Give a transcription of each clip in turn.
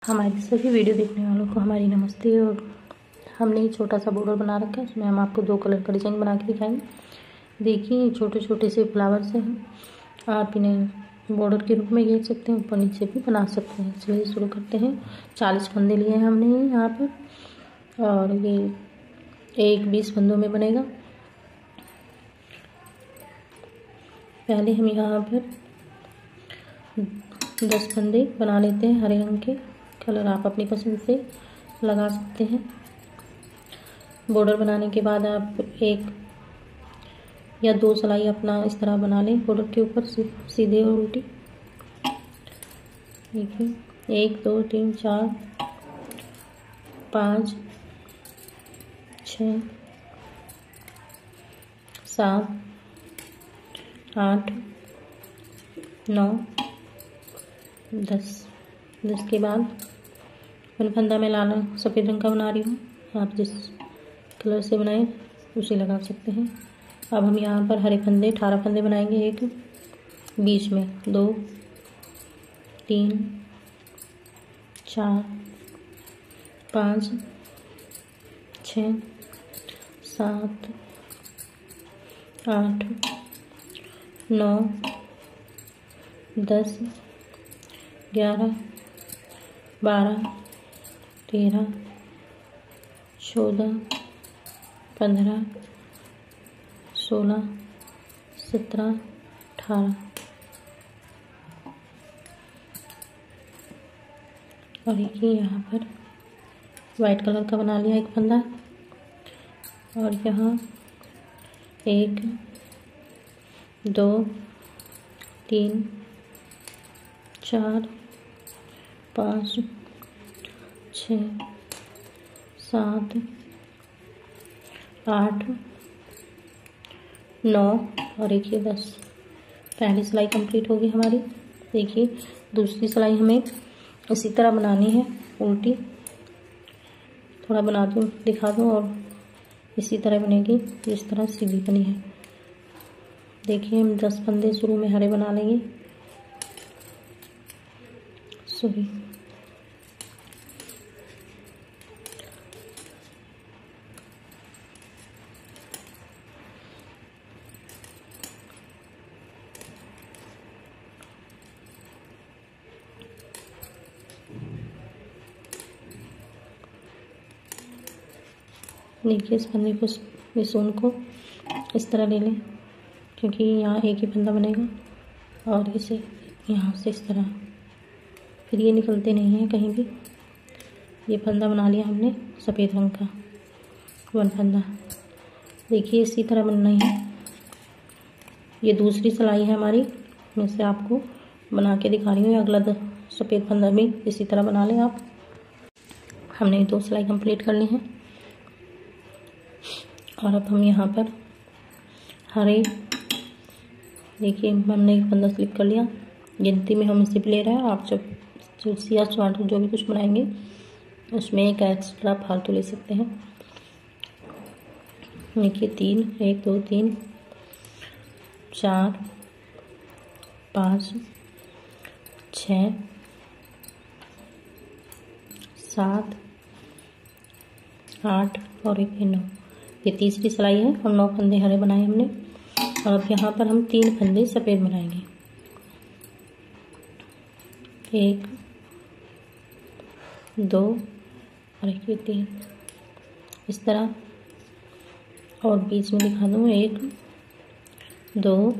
हमारी सभी वीडियो देखने वालों को हमारी नमस्ते। और हमने छोटा सा बॉर्डर बना रखा है, उसमें हम आपको 2 कलर का डिजाइन बना के दिखाएंगे। देखिए छोटे छोटे से फ्लावर से हैं, आप इन्हें बॉर्डर के रूप में घेर सकते हैं, ऊपर नीचे भी बना सकते हैं। चलिए शुरू करते हैं। 40 फंदे लिए हैं हमने यहाँ पर, और ये 20 फंदों में बनेगा। पहले हम यहाँ पर 10 फंदे बना लेते हैं। हरे रंग के कलर आप अपनी पसंद से लगा सकते हैं। बॉर्डर बनाने के बाद आप 1 या 2 सिलाई अपना इस तरह बना लें बॉर्डर के ऊपर सीधे और उल्टी। देखिए 1 2 3 4 5 6 7 8 9 10 के बाद फंदा में लाल सफ़ेद रंग का बना रही हूँ, आप जिस कलर से बनाएं उसे लगा सकते हैं। अब हम यहाँ पर हरे फंदे 18 फंदे बनाएंगे। एक बीच में 2 3 4 5 6 7 8 9 10 11 12 13 14 15 16 17 18 और देखिए यहाँ पर वाइट कलर का बना लिया एक फंदा। और यहाँ 1 2 3 4 5 6 7 8 9 और देखिए 10। पहली सिलाई कंप्लीट होगी हमारी। देखिए दूसरी सिलाई हमें इसी तरह बनानी है, उल्टी। थोड़ा बना दूँ दिखा दूँ, और इसी तरह बनेगी जिस तरह सीधी बनी है। देखिए हम 10 फंदे शुरू में हरे बना लेंगे। सॉरी, देखिए इस फंदे को, इस ऊन को इस तरह ले लें, क्योंकि यहाँ एक ही फंदा बनेगा। और इसे यहाँ से इस तरह, फिर ये निकलते नहीं हैं कहीं भी। ये फंदा बना लिया हमने सफ़ेद रंग का 1 फंदा। देखिए इसी तरह बनना है। ये दूसरी सिलाई है हमारी, मैं से आपको बना के दिखा रही हूँ। अगला सफ़ेद फंदा भी इसी तरह बना लें आप। हमने 2 सिलाई कंप्लीट कर ली हैं। और अब हम यहाँ पर हरे, देखिए हमने एक फंदा स्लिप कर लिया। गिनती में हम इसे भी ले रहे हैं। आप जब सिया स्वेटर जो भी कुछ बनाएंगे उसमें एक एक्स्ट्रा फालतू ले सकते हैं। देखिए 3 1 2 3 4 5 6 7 8 और 9। ये तीसरी सिलाई है और 9 फंदे हरे बनाए हमने। और अब यहाँ पर हम 3 फंदे सफ़ेद बनाएंगे। 1 2 और 3 इस तरह। और बीच में दिखा दूँ 1 2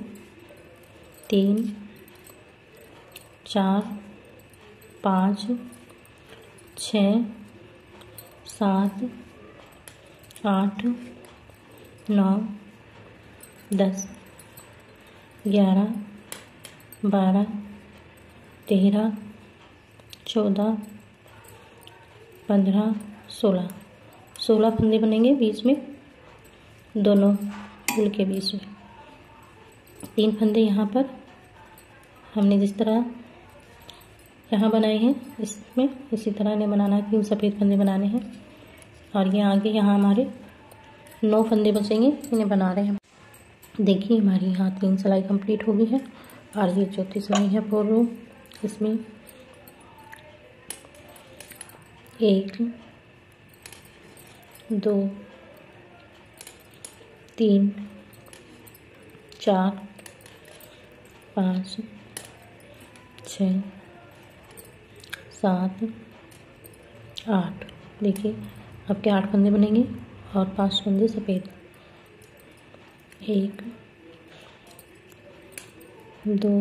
3 4 5 6 7 8 9 10 11 12 13 14 15 16 फंदे बनेंगे बीच में, दोनों फूल के बीच में। 3 फंदे यहाँ पर हमने जिस तरह यहाँ बनाए हैं, इसमें इसी तरह इन्हें बनाना है। 3 सफ़ेद फंदे बनाने हैं। और ये आगे यहाँ हमारे 9 फंदे बचेंगे, इन्हें बना रहे हैं। देखिए हमारी यहाँ 3 सिलाई कंप्लीट हो गई है। और ये चौथी सिलाई है 4 रो, इसमें 1 2 3 4 5 6 7 8। देखिए आपके 8 फंदे बनेंगे और 5 फंदे सफ़ेद। 1 2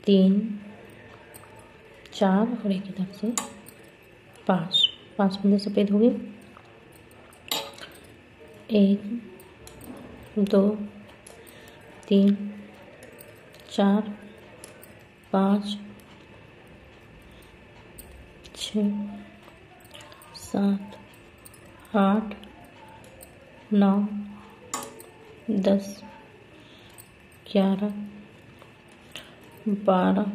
3 4 और एक इधर से 5 फंदे सफ़ेद हो गए। 1 2 3 4 5 6 7 8 9 10 11 12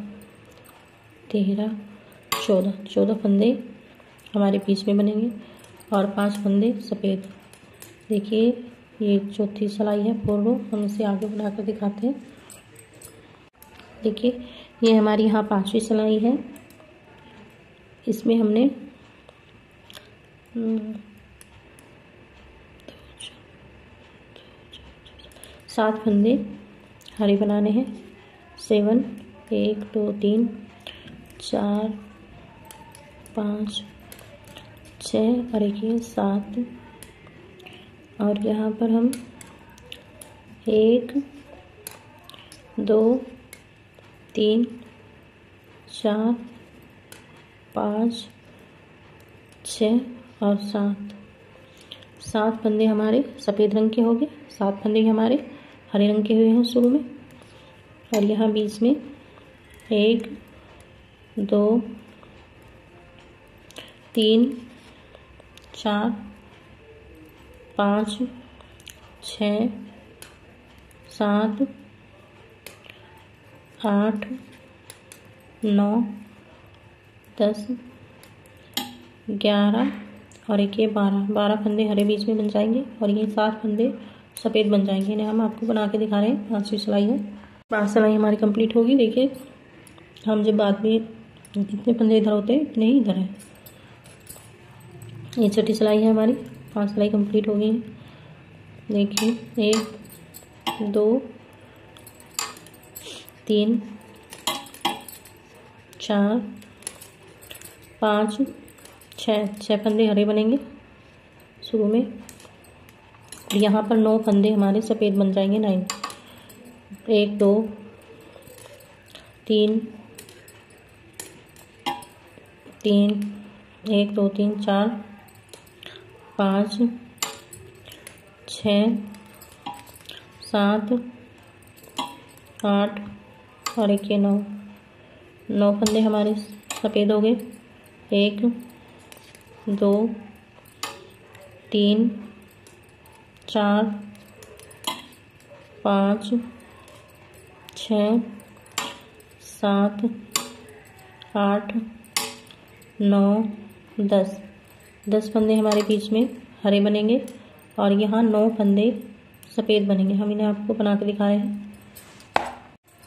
13 14 फंदे हमारे बीच में बनेंगे और 5 फंदे सफ़ेद। देखिए ये चौथी सिलाई है 4 रो। हम इसे आगे बनाकर दिखाते हैं। देखिए ये हमारी यहाँ 5वीं सिलाई है। इसमें हमने 7 फंदे हरे बनाने हैं। 7 1 2 3 4 5 6 और एक 7 और यहाँ पर हम 1 2 3 4 5 6 और 7 फंदे हमारे सफ़ेद रंग के हो गए। 7 फंदे हमारे हरे रंग के हुए हैं शुरू में। और यहाँ बीच में 1 2 3 4 5 6 7 8 9 10 11 और एक 12 फंदे हरे बीच में बन जाएंगे और ये 7 फंदे सफ़ेद बन जाएंगे। इन्हें हम आपको बना के दिखा रहे हैं। 5वीं सिलाई है। 5 सिलाई हमारी कंप्लीट होगी। देखिए हम जब बाद में जितने फंदे इधर होते हैं इतने ही इधर है। ये छठी सिलाई है हमारी। 5 सिलाई कंप्लीट हो गई है। देखिए 1 2 3 4 5 6 फंदे हरे बनेंगे शुरू में। यहाँ पर 9 फंदे हमारे सफ़ेद बन जाएंगे। 9 1 2 3 1 2 3 4 5 6 7 8 और एक 9 फंदे हमारे सफ़ेद हो गए। 1 2 3 4 5 6 7 8 9 10 फंदे हमारे बीच में हरे बनेंगे और यहाँ 9 फंदे सफ़ेद बनेंगे। हम इन्हें आपको बना के दिखा रहे हैं।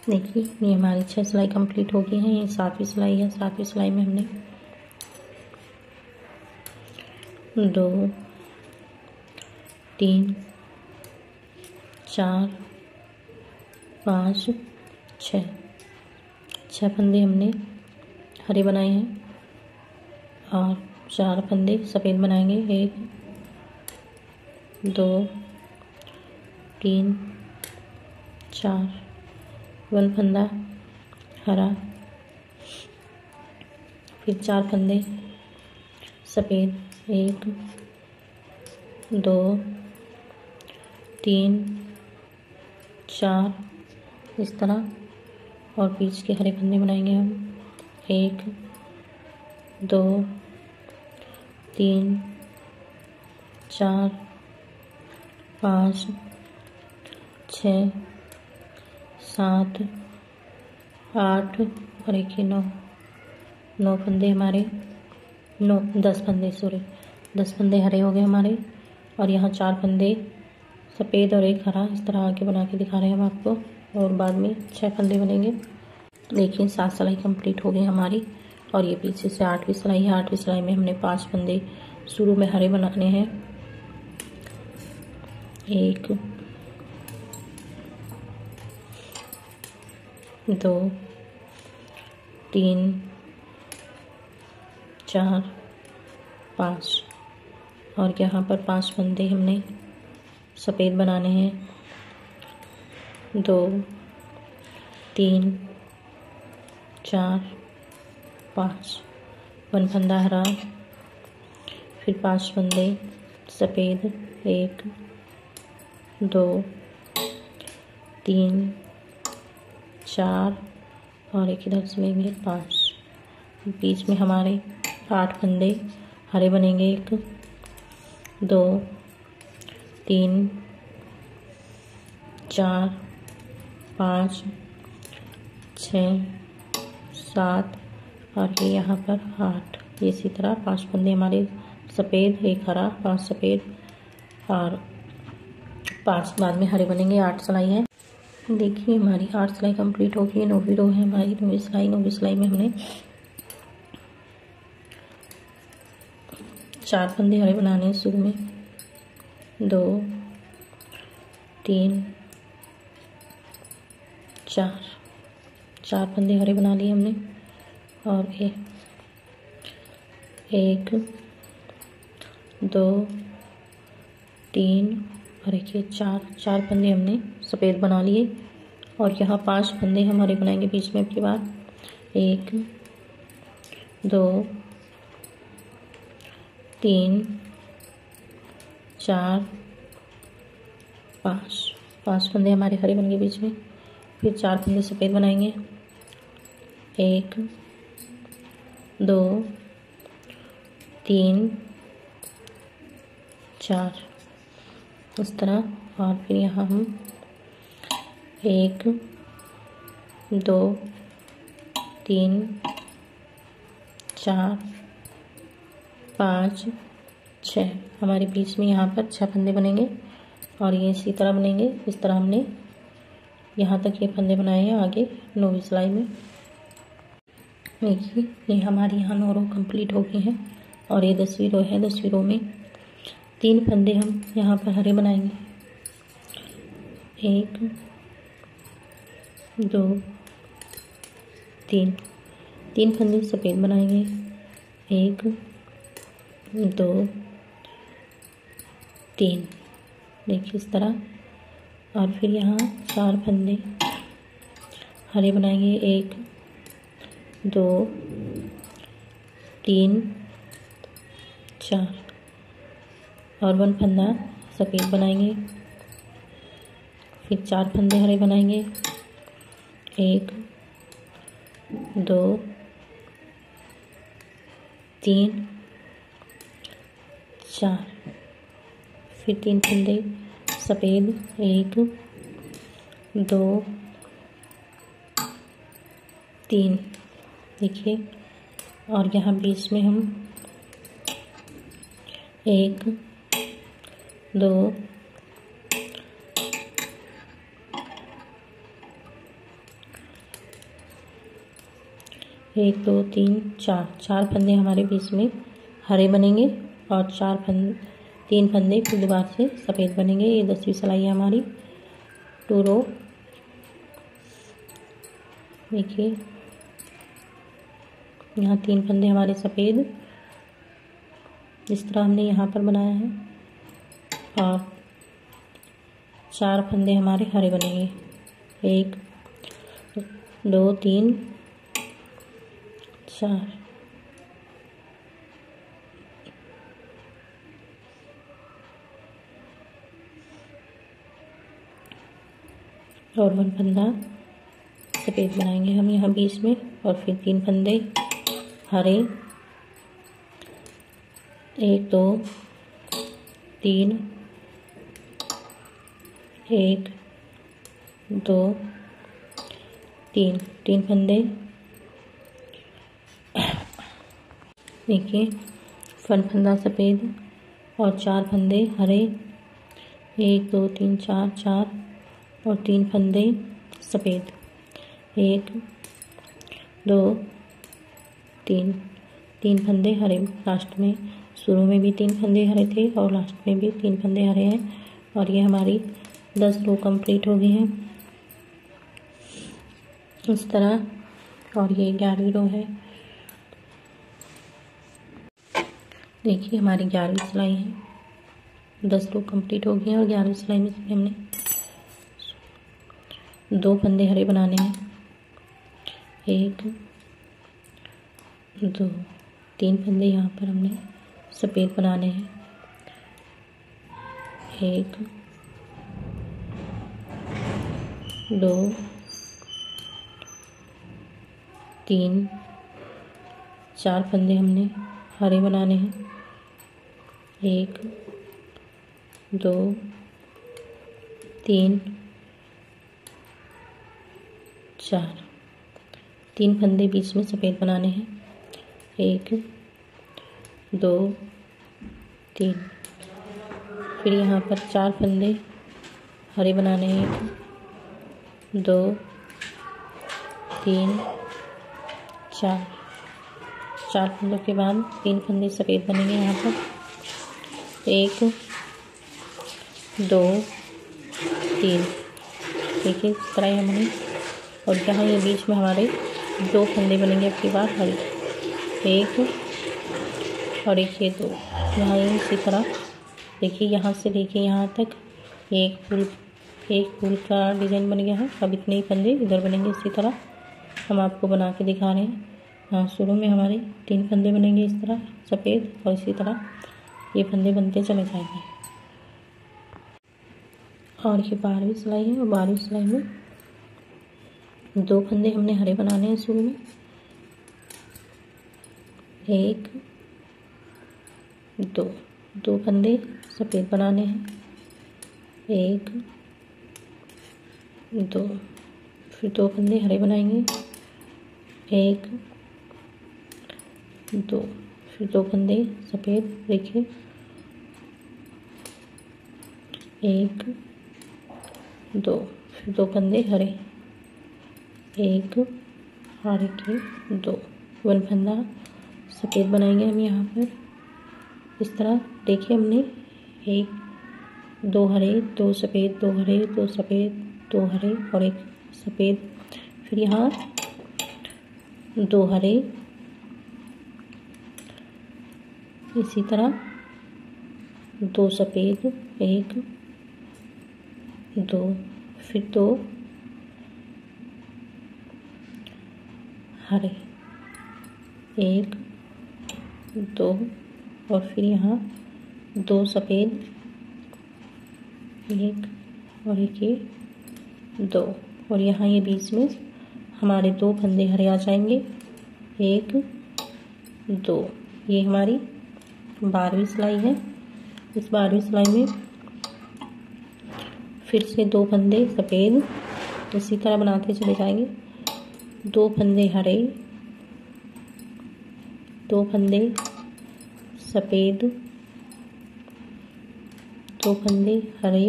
देखिए ये हमारी 6 सिलाई कंप्लीट हो गई है। ये 7वीं सिलाई है। 7वीं सिलाई में हमने 2 3 4 5 6 फंदे हमने हरे बनाए हैं और 4 फंदे सफ़ेद बनाएंगे। 1 2 3 4 1 फंदा हरा, फिर 4 फंदे सफ़ेद। 1 2 3 4 इस तरह और बीच के हरे फंदे बनाएंगे हम। 1 2 3 4 5 6 7 8 और एक 9 फंदे हमारे 10 फंदे 10 फंदे हरे हो गए हमारे और यहाँ 4 फंदे सफ़ेद और एक हरा। इस तरह आगे बना के दिखा रहे हैं हम आपको और बाद में 6 फंदे बनेंगे। देखिए 7 सिलाई कंप्लीट हो गई हमारी और ये पीछे से 8वीं सिलाई है। 8वीं सिलाई में हमने 5 फंदे शुरू में हरे बनाने हैं। 1 2 3 4 5 और यहाँ पर 5 फंदे हमने सफ़ेद बनाने हैं। 2 3 4 5 1 फंदा हरा, फिर 5 फंदे सफ़ेद, 1 2 3 4 और एक इधर से लेंगे 5। बीच में हमारे 8 फंदे हरे बनेंगे। 1 2 3 4 5 6 7 और ये यहाँ पर 8। इसी तरह 5 फंदे हमारे सफ़ेद, 1 हरा, 5 सफ़ेद और 5 बाद में हरे बनेंगे। 8 सिलाई है। देखिए हमारी 8 सिलाई कंप्लीट हो गई। 9वीं रो है हमारी। 9वीं सिलाई में हमने 4 फंदे हरे बनाने हैं शुरू में। 2 3 4 फंदे हरे बना लिए हमने और 1 2 3 और एक 4 फंदे हमने सफ़ेद बना लिए और यहाँ 5 फंदे हम हरे बनाएंगे बीच में के बाद। 1 2 3 4 5 फंदे हमारे हरे बन गए बीच में। फिर 4 फंदे सफ़ेद बनाएंगे। 1 2 3 4 इस तरह। और फिर यहाँ हम 1 2 3 4 5 6 हमारे बीच में यहाँ पर 6 फंदे बनेंगे और ये इसी तरह बनेंगे। इस तरह हमने यहाँ तक ये फंदे बनाए हैं आगे 9वीं सिलाई में। देखिए ये हमारी यहाँ 9 रो कंप्लीट हो गई हैं और ये 10वीं रो है। 10वीं रो में 3 फंदे हम यहाँ पर हरे बनाएंगे। 1 2 3 फंदे सफ़ेद बनाएंगे। 1 2 3 देखिए इस तरह। और फिर यहाँ 4 फंदे हरे बनाएंगे। 1 2 3 4 और 1 फंदा सफ़ेद बनाएंगे। फिर 4 फंदे हरे बनाएंगे। 1 2 3 4 फिर 3 फंदे सफ़ेद। 1 2 3 देखिए। और यहाँ बीच में हम 1 2 1 2 3 4 फंदे हमारे बीच में हरे बनेंगे और 3 फंदे फिर दोबारा से सफ़ेद बनेंगे। ये 10वीं सिलाई है हमारी 2 रो। देखिए यहाँ 3 फंदे हमारे सफ़ेद इस तरह हमने यहाँ पर बनाया है और 4 फंदे हमारे हरे बनेंगे। 1 2 3 4 और 1 फंदा सफ़ेद बनाएंगे हम यहाँ बीच में और फिर 3 फंदे हरे। 1 2 3 1 2 3 फंदे। देखिए 1 फंदा सफ़ेद और 4 फंदे हरे। 1 2 3 4 और 3 फंदे सफ़ेद। 1 2 तीन फंदे हरे, लास्ट में शुरू में भी 3 फंदे हरे थे और लास्ट में भी 3 फंदे हरे हैं। और ये हमारी 10 रो कंप्लीट हो गई हैं इस तरह। और ये 11वीं रो है। देखिए हमारी 11वीं सिलाई है, 10 रो कंप्लीट हो गई हैं और 11वीं सिलाई में हमने 2 फंदे हरे बनाने हैं। 1 2 3 फंदे यहाँ पर हमने सफ़ेद बनाने हैं। 1 2 3 4 फंदे हमने हरे बनाने हैं। 1 2 3 4 3 फंदे बीच में सफ़ेद बनाने हैं। 1 2 3 फिर यहाँ पर 4 फंदे हरे बनाने हैं। 1 2 3 4 फंदों के बाद 3 फंदे सफ़ेद बनेंगे यहाँ पर। 1 2 3 देखिए इस तरह हमने। और यहाँ ये बीच में हमारे 2 फंदे बनेंगे अब की बार हरे, 1 और 1 ये 2। यहाँ ये इसी तरह देखिए, यहाँ से देखिए यहाँ तक एक फूल का डिज़ाइन बन गया है। अब इतने ही फंदे इधर बनेंगे। इसी तरह हम आपको बना के दिखा रहे हैं। हाँ, शुरू में हमारे 3 फंदे बनेंगे इस तरह सफ़ेद, और इसी तरह ये फंदे बनते चले जाएंगे। और ये 12वीं सिलाई है और 12वीं सिलाई में 2 फंदे हमने हरे बनाने हैं शुरू में। 1 2 फंदे सफ़ेद बनाने हैं। 1 2 फिर 2 फंदे हरे बनाएंगे। 1 2 फिर 2 फंदे सफ़ेद, देखिए 1 2 फिर 2 फंदे हरे, 1 और 1 2 1 फंदा सफ़ेद बनाएंगे हम यहाँ पर इस तरह। देखिए हमने 1 2 हरे 2 सफ़ेद, 2 हरे 2 सफ़ेद, 2 हरे और 1 सफ़ेद। फिर यहाँ 2 हरे, इसी तरह 2 सफ़ेद, 1 2 फिर 2 हरे, 1 2 और फिर यहाँ 2 सफ़ेद, 1 और 1 ये 2। और यहाँ ये बीच में हमारे 2 फंदे हरे आ जाएंगे। 1 2 ये हमारी 12वीं सिलाई है। इस 12वीं सिलाई में फिर से 2 फंदे सफ़ेद इसी तरह बनाते चले जाएंगे। 2 फंदे हरे, 2 फंदे सफ़ेद, 2 फंदे हरे।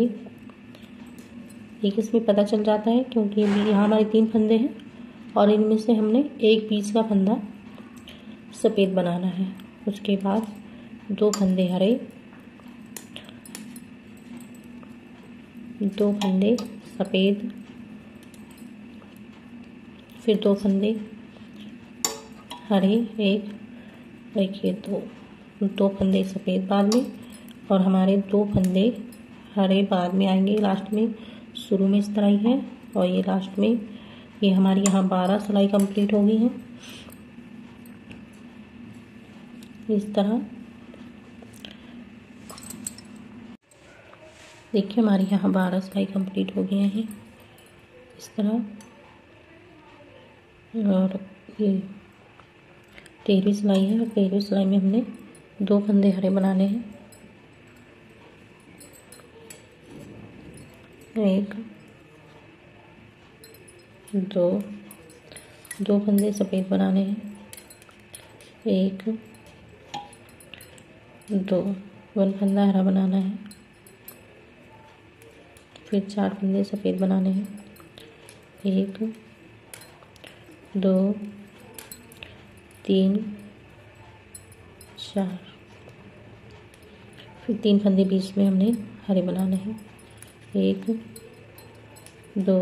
एक इसमें पता चल जाता है क्योंकि यहाँ हमारे 3 फंदे हैं और इनमें से हमने एक बीच का फंदा सफ़ेद बनाना है। उसके बाद 2 फंदे हरे, 2 फंदे सफ़ेद, फिर 2 फंदे हरे, 1 ये 2 फंदे सफ़ेद बाद में, और हमारे 2 फंदे हरे बाद में आएंगे लास्ट में। शुरू में इस तरह ही है और ये लास्ट में। ये हमारी यहाँ 12 सिलाई कंप्लीट हो गई है इस तरह। देखिए हमारी यहाँ 12 सिलाई कंप्लीट हो गई हैं इस तरह। और ये 13वीं सिलाई है और 13वीं सिलाई में हमने 2 फंदे हरे बनाने हैं। 1 2 फंदे सफ़ेद बनाने हैं। 1 2 1 फंदा हरा बनाना है। फिर 4 फंदे सफ़ेद बनाने हैं। 1 2 3 4, फिर 3 फंदे बीच में हमने हरे बनाने हैं। 1 2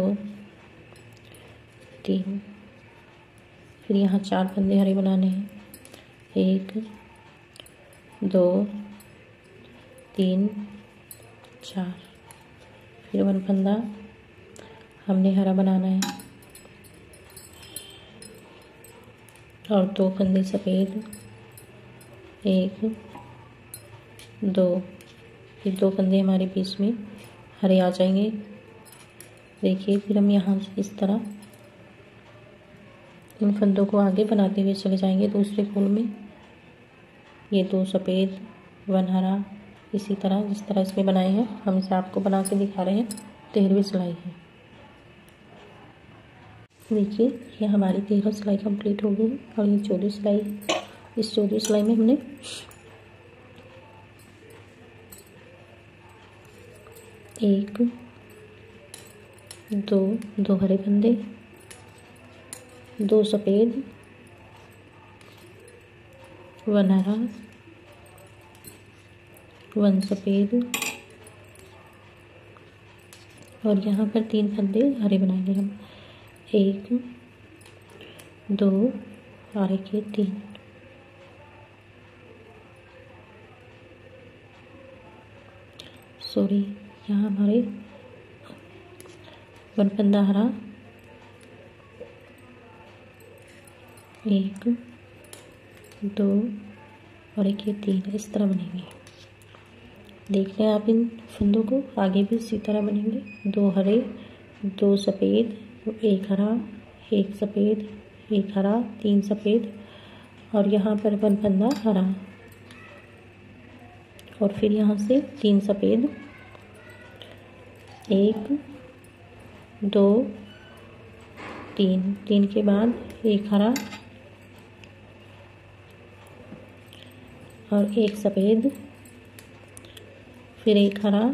3, फिर यहाँ 4 फंदे हरे बनाने हैं। 1 2 3 4, फिर 1 फंदा हमने हरा बनाना है और 2 फंदे सफ़ेद। 1 2, फिर 2 फंदे हमारे बीच में हरे आ जाएंगे। देखिए, फिर हम यहाँ से इस तरह इन फंदों को आगे बनाते हुए चले जाएंगे दूसरे फूल में। ये 2 सफ़ेद 1 हरा, इसी तरह जिस तरह इसमें बनाए हैं हम इसे आपको बना के दिखा रहे हैं। 13वीं सिलाई है। देखिए, ये हमारी 13 सिलाई कंप्लीट हो गई और ये 14वीं सिलाई है। इस 14वीं सिलाई में हमने 1 2 2 हरे फंदे, 2 सफ़ेद 1 हरा 1 सफ़ेद और यहाँ पर 3 फंदे हरे बनाएंगे हम। 1 2 और 3। सॉरी, यहाँ हमारे 1 फंदा हरा, 1 2 और 3 इस तरह बनेंगे। देख लें आप इन फंदों को, आगे भी इसी तरह बनेंगे। 2 हरे 2 सफ़ेद 1 हरा 1 सफ़ेद 1 हरा 3 सफ़ेद और यहाँ पर 1 फंदा हरा और फिर यहाँ से 3 सफ़ेद 1 2 3, 3 के बाद 1 हरा और 1 सफ़ेद, फिर 1 हरा,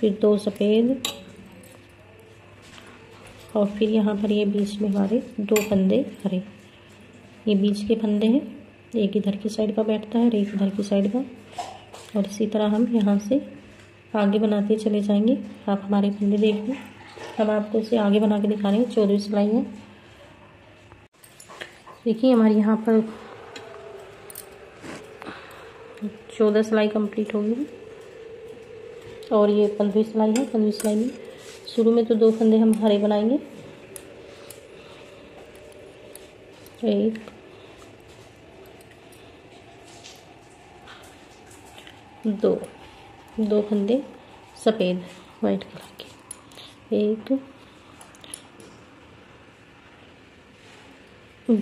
फिर 2 सफ़ेद और फिर यहाँ पर ये बीच में हमारे 2 फंदे हरे। ये बीच के फंदे हैं, एक इधर की साइड का बैठता है और एक इधर की साइड का। और इसी तरह हम यहाँ से आगे बनाते चले जाएंगे। आप हमारे फंदे देख लें, हम आपको इसे आगे बना के दिखा रहे हैं। 14वीं सिलाई है। देखिए, हमारी यहाँ पर 14 सिलाई कंप्लीट होगी और ये 15वीं सिलाई है। 15वीं सिलाई में शुरू में तो 2 फंदे हम हरे बनाएंगे। 1 2 फंदे सफ़ेद वाइट कलर के। 1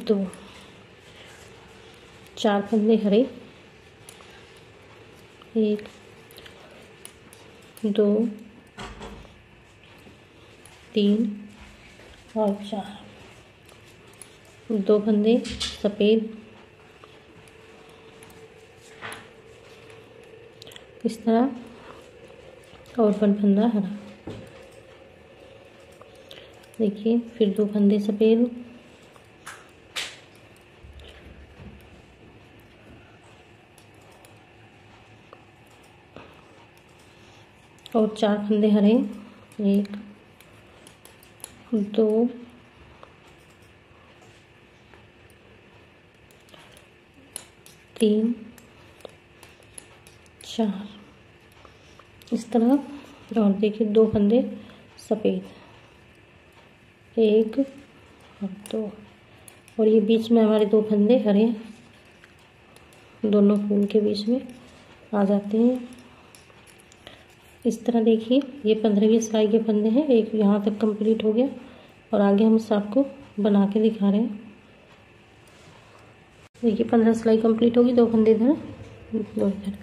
2 4 फंदे हरे। 1 2 3 और 4, 2 फंदे सफ़ेद इस तरह और 1 फंदा हरा। देखिए, फिर 2 फंदे सफ़ेद और 4 फंदे हरे। 1 2 3 4 इस तरह। और देखिए, 2 फंदे सफ़ेद 1 और 2 और ये बीच में हमारे 2 फंदे हरे दोनों फूल के बीच में आ जाते हैं। इस तरह देखिए, ये 15वीं सिलाई के फंदे हैं। एक यहाँ तक कंप्लीट हो गया और आगे हम इस आपको बना के दिखा रहे हैं। देखिए, 15 सिलाई कंप्लीट होगी। 2 फंदे इधर 2 इधर।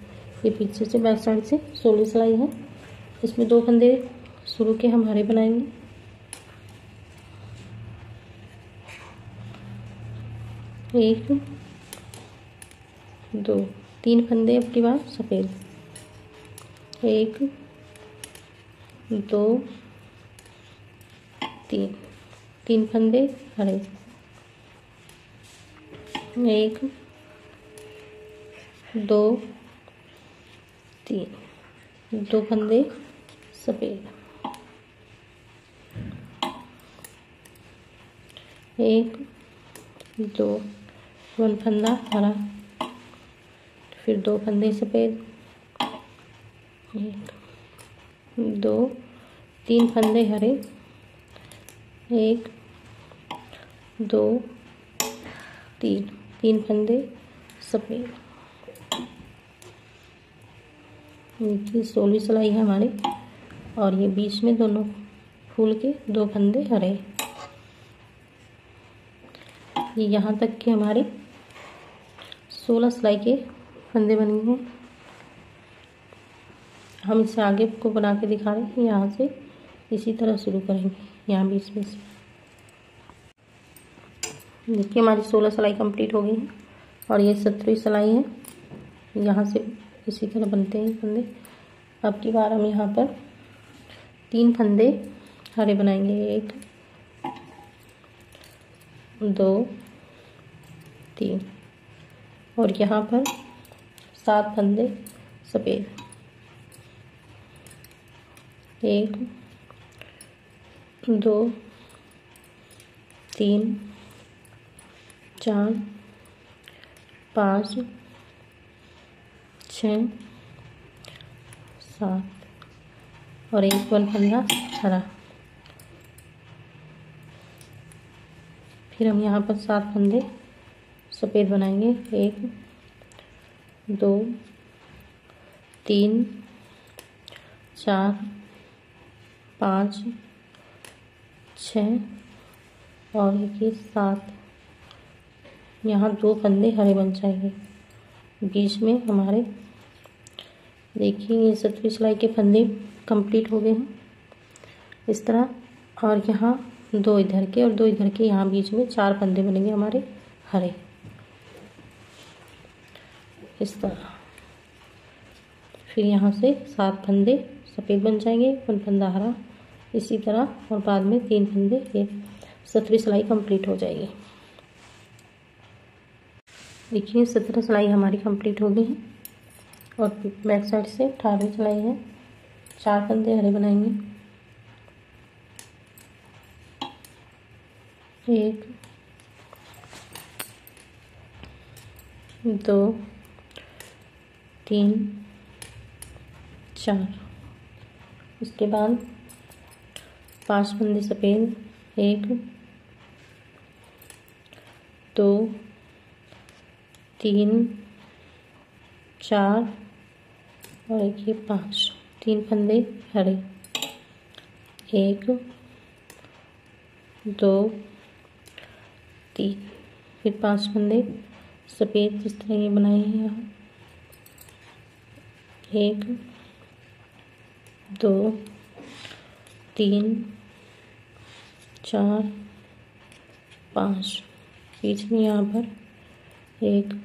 ये पीछे से बैक साइड से 16वीं सिलाई है। इसमें 2 फंदे शुरू के हम हरे बनाएंगे। 1 2 3 फंदे अब की बार सफ़ेद। 1 2 3 फंदे हरे 1 2 3, 2 फंदे सफ़ेद, 1 2, 1 फंदा हरा, फिर 2 फंदे सफ़ेद, 1 2 3 फंदे हरे, 1 2 3, 3 फंदे सफ़ेद। देखिए 16वीं सिलाई है हमारी, और ये बीच में दोनों फूल के 2 फंदे हरे। ये यहाँ तक के हमारे 16 सिलाई के फंदे बन गए हैं। हम इसे आगे को बना के दिखा रहे हैं। यहाँ से इसी तरह शुरू करेंगे, यहाँ बीच में से। देखिए हमारी 16 सिलाई कंप्लीट हो गई है, और ये 17वीं सिलाई है। यहाँ से इसी तरह बनते हैं फंदे। अब की बार हम यहाँ पर 3 फंदे हरे बनाएंगे, 1 2 3, और यहाँ पर 7 फंदे सफ़ेद, 1 2 3 4 5 6 7, और 1 फंदा हरा। फिर हम यहाँ पर 7 फंदे सफ़ेद बनाएंगे, 1 2 3 4 5 6, और 7। यहाँ 2 फंदे हरे बन जाएंगे। बीच में हमारे देखिए ये 17वीं सिलाई के फंदे कंप्लीट हो गए हैं इस तरह, और यहाँ 2 इधर के और 2 इधर के, यहाँ बीच में 4 फंदे बनेंगे हमारे हरे इस तरह। फिर यहाँ से 7 फंदे सफ़ेद बन जाएंगे, 1 फंदा हरा, इसी तरह, और बाद में 3 फंदे। ये 17वीं सिलाई कंप्लीट हो जाएगी। देखिए 17 सिलाई हमारी कंप्लीट हो गई है, और बैक साइड से 18वीं सिलाई है। 4 फंदे हरे बनाएंगे, 1 2 3 4, उसके बाद 5 फंदे सफ़ेद, 1 2 3 4, और 5, 3 फंदे हरे, 1 2 3, फिर 5 फंदे सफ़ेद जिस तरह ये बनाए हैं यहाँ, 1 2 3 4 5, बीच में यहाँ पर 1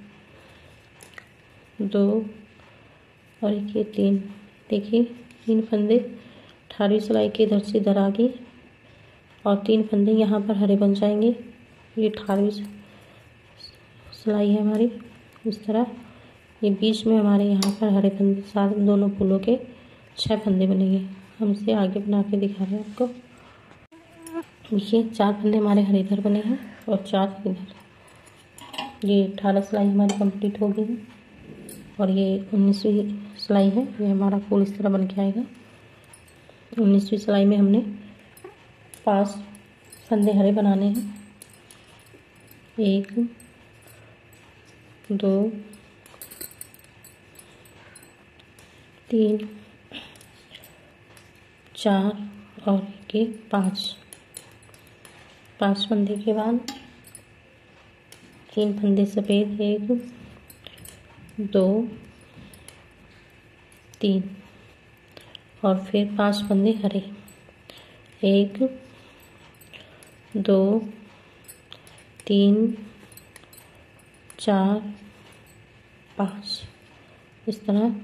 2, और 3। देखिए 3 फंदे 18वीं सिलाई के इधर से इधर आगे, और 3 फंदे यहाँ पर हरे बन जाएंगे। ये 18वीं सिलाई है हमारी इस तरह। ये बीच में हमारे यहाँ पर हरे फंदे, साथ दोनों फूलों के 6 फंदे बनेंगे। हम इसे आगे बना के दिखा रहे हैं आपको। देखिए 4 फंदे हमारे हरे इधर बने हैं, और 4 इधर। ये 18 सिलाई हमारी कंप्लीट हो गई है, और ये 19वीं सिलाई है। ये हमारा फूल इस तरह बन के आएगा। 19वीं सिलाई में हमने 5 फंदे हरे बनाने हैं, 1 2 3 4, और 5 फंदे के बाद 3 फंदे सफ़ेद, 1 2 3, और फिर 5 फंदे हरे, 1 2 3 4 5, इस तरह।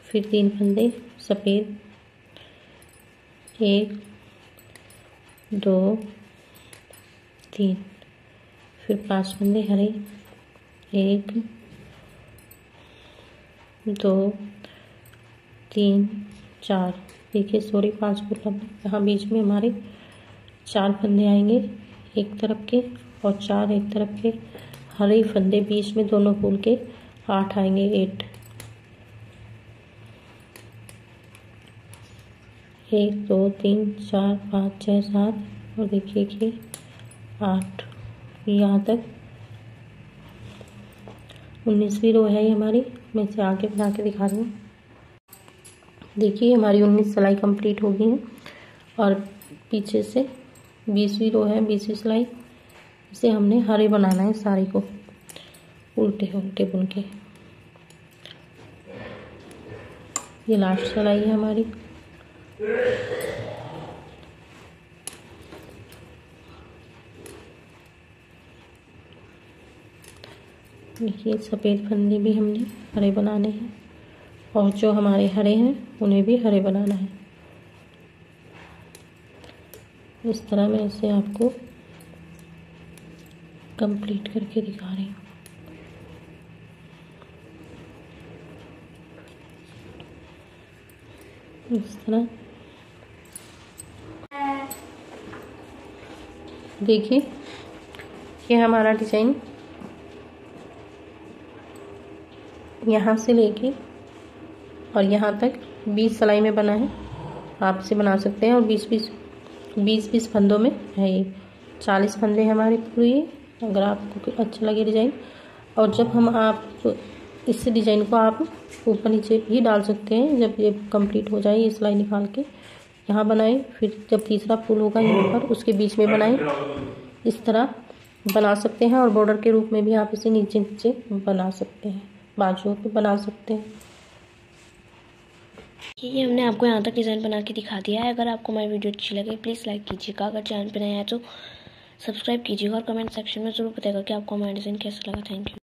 फिर 3 फंदे सफ़ेद, 1 2 3, फिर 5 फंदे हरे, 1 2 3 4, देखिए सॉरी 5 फूल, यहाँ बीच में हमारे 4 फंदे आएंगे एक तरफ के और 4 एक तरफ के, हरे फंदे बीच में दोनों फूल के 8 आएंगे, 8 1 2 3 4 5 6 7 और देखिए कि 8, यहाँ तक 19वीं रो है ये हमारी। मैं इसे आगे बना के दिखा रही हूँ। देखिए हमारी 19 सिलाई कंप्लीट हो गई है और पीछे से 20वीं रो है, 20वीं सिलाई। इसे हमने हरे बनाना है साड़ी को, उल्टे उल्टे बुन के। ये लास्ट सिलाई है हमारी। देखिए सफ़ेद फंदे भी हमने हरे बनाने हैं और जो हमारे हरे हैं उन्हें भी हरे बनाना है। इस तरह मैं इसे आपको कंप्लीट करके दिखा रही हूँ। इस तरह देखिए ये हमारा डिजाइन यहाँ से लेके और यहाँ तक 20 सिलाई में बना है। आप इसे बना सकते हैं और 20 फंदों में है ये। 40 फंदे हमारे पूरे, अगर आपको अच्छा लगे डिजाइन। और जब हम आप इस डिजाइन को आप ऊपर नीचे भी डाल सकते हैं। जब ये कंप्लीट हो जाए ये सिलाई निकाल के यहाँ बनाएं, फिर जब तीसरा फूल होगा यहाँ पर उसके बीच में बनाएं। इस तरह बना सकते हैं और बॉर्डर के रूप में भी आप इसे नीचे नीचे बना सकते हैं, बाजुओं पे बना सकते हैं। ये हमने आपको यहाँ तक डिज़ाइन बना के दिखा दिया है। अगर आपको हमारी वीडियो अच्छी लगे प्लीज़ लाइक कीजिएगा, अगर चैनल पर नया है तो सब्सक्राइब कीजिएगा और कमेंट सेक्शन में ज़रूर बताइएगा कि आपको हमारा डिज़ाइन कैसा लगा। Thank you.